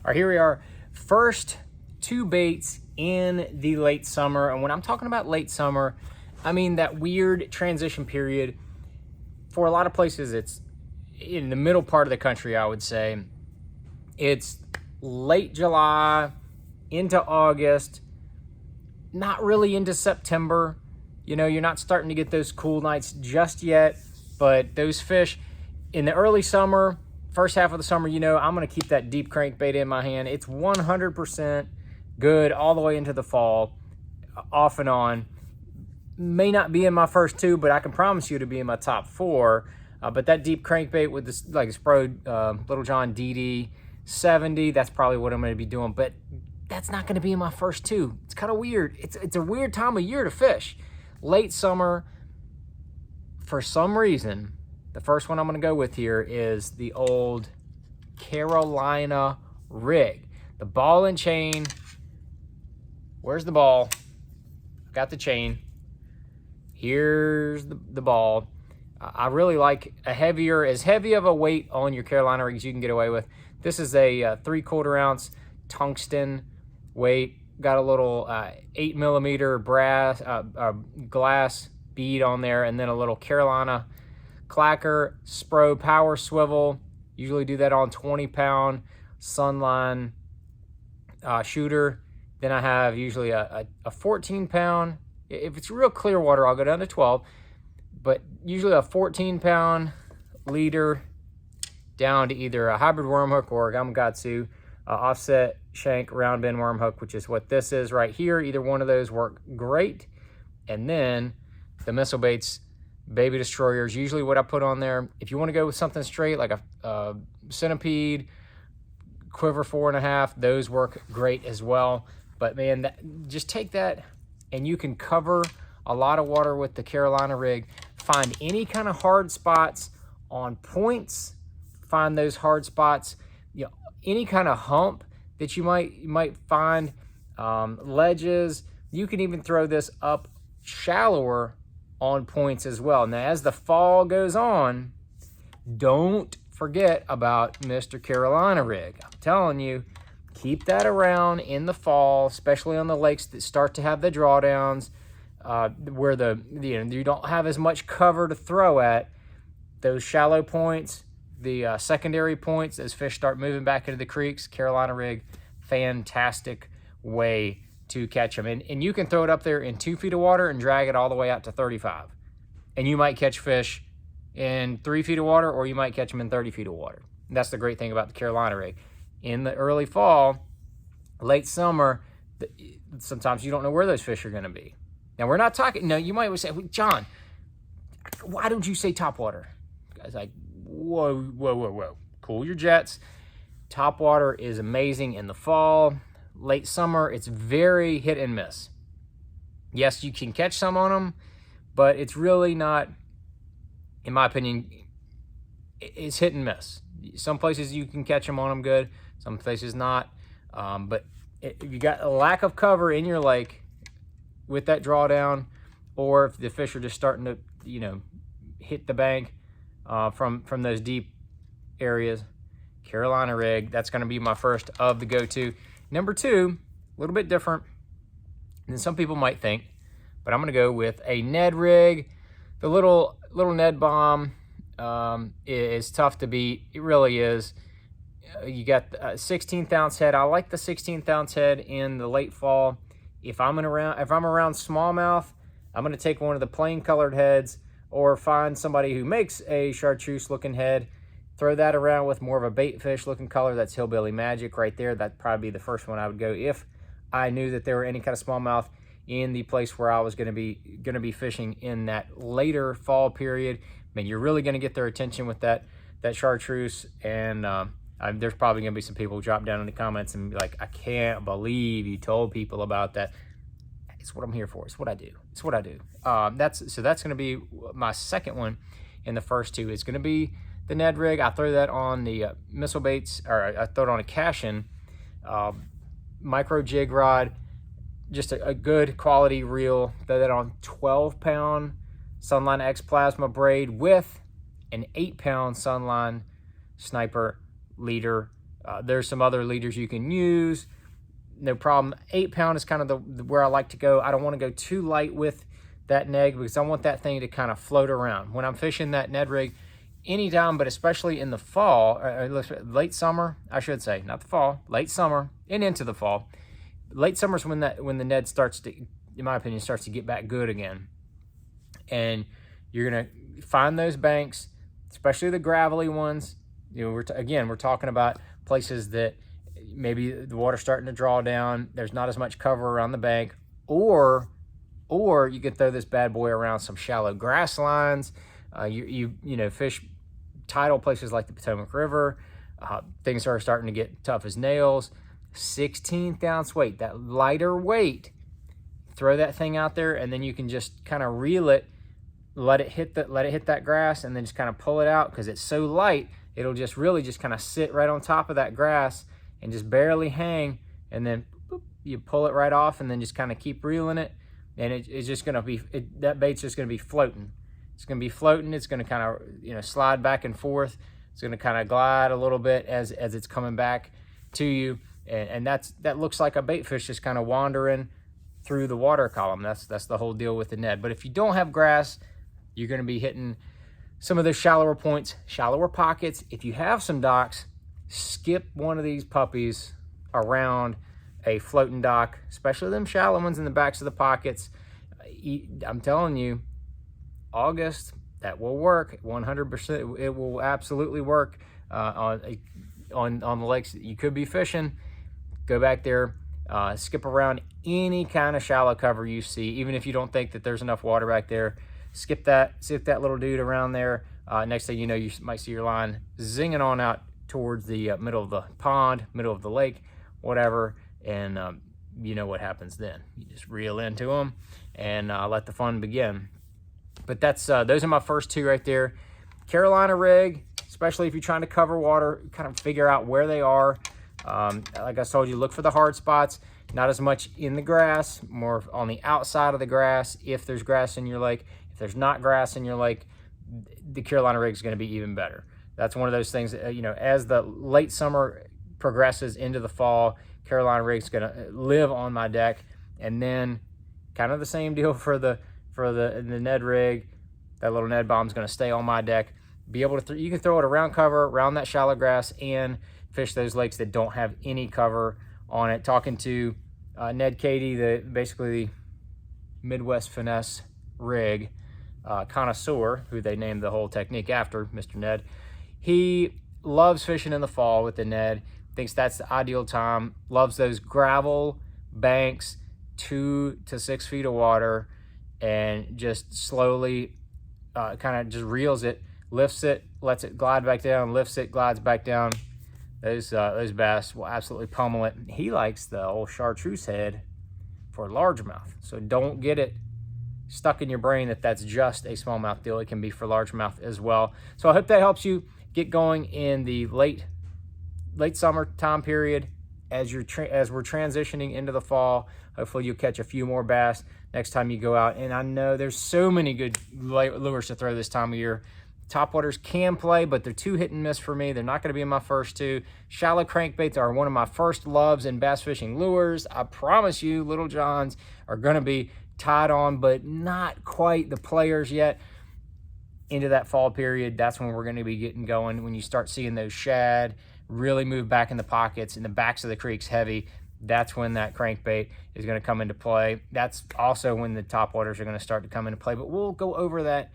All right, here we are. First two baits in the late summer. And when I'm talking about late summer, I mean that weird transition period. For a lot of places, it's in the middle part of the country, I would say. It's late July into August, not really into September. You know, you're not starting to get those cool nights just yet, but those fish in the early summer, first half of the summer, you know, I'm going to keep that deep crankbait in my hand. It's 100% good all the way into the fall, off and on. May not be in my first two, but I can promise you to be in my top four. But that deep crankbait with this, like Spro Little John DD 70, that's probably what I'm going to be doing. But that's not going to be in my first two. It's kind of weird. It's a weird time of year to fish. Late summer, for some reason, the first one I'm going to go with here is the old Carolina rig. The ball and chain. Where's the ball? I've got the chain. Here's the ball. I really like as heavy of a weight on your Carolina rigs you can get away with. This is a 3/4 ounce tungsten weight. Got a little 8mm brass glass bead on there, and then a little Carolina clacker Spro power swivel. Usually do that on 20-pound Sunline shooter. Then I have usually a 14-pound. If it's real clear water, I'll go down to 12. But usually a 14-pound leader down to either a hybrid worm hook or a Gamakatsu offset shank round bend worm hook, which is what this is right here. Either one of those work great. And then the missile baits, baby destroyers, usually what I put on there. If you want to go with something straight like a centipede, quiver 4.5, those work great as well. But man, just take that and you can cover a lot of water with the Carolina rig. Find any kind of hard spots on points. Find those hard spots. You know, any kind of hump that you might find, ledges. You can even throw this up shallower on points as well. Now, as the fall goes on, don't forget about Mr. Carolina rig. I'm telling you, keep that around in the fall, especially on the lakes that start to have the drawdowns, where you don't have as much cover to throw at. Those shallow points, the secondary points, as fish start moving back into the creeks, Carolina rig, fantastic way to catch them. And you can throw it up there in 2 feet of water and drag it all the way out to 35. And you might catch fish in 3 feet of water, or you might catch them in 30 feet of water. And that's the great thing about the Carolina rig. In the early fall, late summer, sometimes you don't know where those fish are going to be. Now, we're not talking, no, you might say, John, why don't you say topwater? Guys, like, whoa. Cool your jets. Topwater is amazing in the fall. Late summer, it's very hit and miss. Yes, you can catch some on them, but it's really not, in my opinion, it's hit and miss. Some places you can catch them on them good, some places not. But if you got a lack of cover in your lake with that drawdown, or if the fish are just starting to, hit the bank from those deep areas, Carolina rig, that's going to be my first of the go-to. Number two, a little bit different than some people might think, but I'm going to go with a Ned rig. The little Ned bomb is tough to beat. It really is. You got a 16th ounce head. I like the 16th ounce head in the late fall. If I'm around smallmouth, I'm going to take one of the plain colored heads, or find somebody who makes a chartreuse looking head, throw that around with more of a bait fish looking color. That's Hillbilly Magic right there. That'd probably be the first one I would go if I knew that there were any kind of smallmouth in the place where I was going to be fishing in that later fall period. I mean, you're really going to get their attention with that chartreuse, and there's probably going to be some people who drop down in the comments and be like, I can't believe you told people about that. It's what I'm here for. It's what I do. That's going to be my second one in the first two. It's going to be the Ned rig. I throw that on the missile baits, or I throw it on a Cashin micro jig rod. Just a good quality reel. Throw that on 12-pound Sunline X plasma braid with an 8-pound Sunline Sniper leader There's some other leaders you can use. No problem. 8-pound is kind of where I like to go. I don't want to go too light with that neg because I want that thing to kind of float around. When I'm fishing that Ned rig, anytime, but especially in the fall, late summer, I should say, not the fall, late summer and into the fall. Late summer is when the Ned starts to, in my opinion, starts to get back good again. And you're gonna find those banks, especially the gravelly ones. You know, we're talking about places that maybe the water's starting to draw down. There's not as much cover around the bank, or you could throw this bad boy around some shallow grass lines. You know, fish tidal places like the Potomac River. Things are starting to get tough as nails. 16th ounce weight, that lighter weight. Throw that thing out there, and then you can just kind of reel it, let it hit that grass, and then just kind of pull it out because it's so light. It'll just really just kind of sit right on top of that grass and just barely hang, and then boop, you pull it right off, and then just kind of keep reeling it, and it's just going to be, that bait's just going to be floating. It's going to be floating. It's going to kind of, you know, slide back and forth. It's going to kind of glide a little bit as it's coming back to you, and that looks like a bait fish just kind of wandering through the water column. That's the whole deal with the Ned. But if you don't have grass, you're going to be hitting some of those shallower points, shallower pockets. If you have some docks, skip one of these puppies around a floating dock, especially them shallow ones in the backs of the pockets. I'm telling you, August, that will work 100%. It will absolutely work on the lakes that you could be fishing. Go back there, skip around any kind of shallow cover you see, even if you don't think that there's enough water back there. Skip that little dude around there. Next thing you know, you might see your line zinging on out towards the middle of the pond, middle of the lake, whatever, and you know what happens then. You just reel into them and let the fun begin. But that's those are my first two right there. Carolina rig, especially if you're trying to cover water, kind of figure out where they are. Like I told you, look for the hard spots. Not as much in the grass, more on the outside of the grass if there's grass in your lake. If there's not grass in your lake, the Carolina rig is going to be even better. That's one of those things that, you know, as the late summer progresses into the fall, Carolina rig's going to live on my deck. And then kind of the same deal for the Ned rig. That little Ned bomb's going to stay on my deck. Be able to you can throw it around cover, around that shallow grass, and fish those lakes that don't have any cover on it. Talking to Ned Cady, basically the Midwest Finesse rig connoisseur, who they named the whole technique after, Mr. Ned. He loves fishing in the fall with the Ned, thinks that's the ideal time, loves those gravel banks, 2 to 6 feet of water, and just slowly kind of just reels it, lifts it, lets it glide back down, lifts it, glides back down. Those bass will absolutely pummel it. He likes the old chartreuse head for largemouth. So don't get it stuck in your brain that that's just a smallmouth deal. It can be for largemouth as well. So I hope that helps you get going in the late summer time period as we're transitioning into the fall. Hopefully you'll catch a few more bass next time you go out. And I know there's so many good lures to throw this time of year. Topwaters can play, but they're too hit and miss for me. They're not going to be in my first two. Shallow crankbaits are one of my first loves in bass fishing lures. I promise you, Little Johns are going to be tied on, but not quite the players yet. Into that fall period, that's when we're going to be getting going. When you start seeing those shad really move back in the pockets and the backs of the creeks heavy, that's when that crankbait is going to come into play. That's also when the topwaters are going to start to come into play, but we'll go over that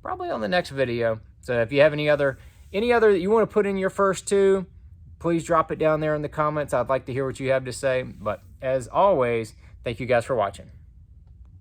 probably on the next video. So if you have any other that you want to put in your first two, please drop it down there in the comments. I'd like to hear what you have to say. But as always, thank you guys for watching.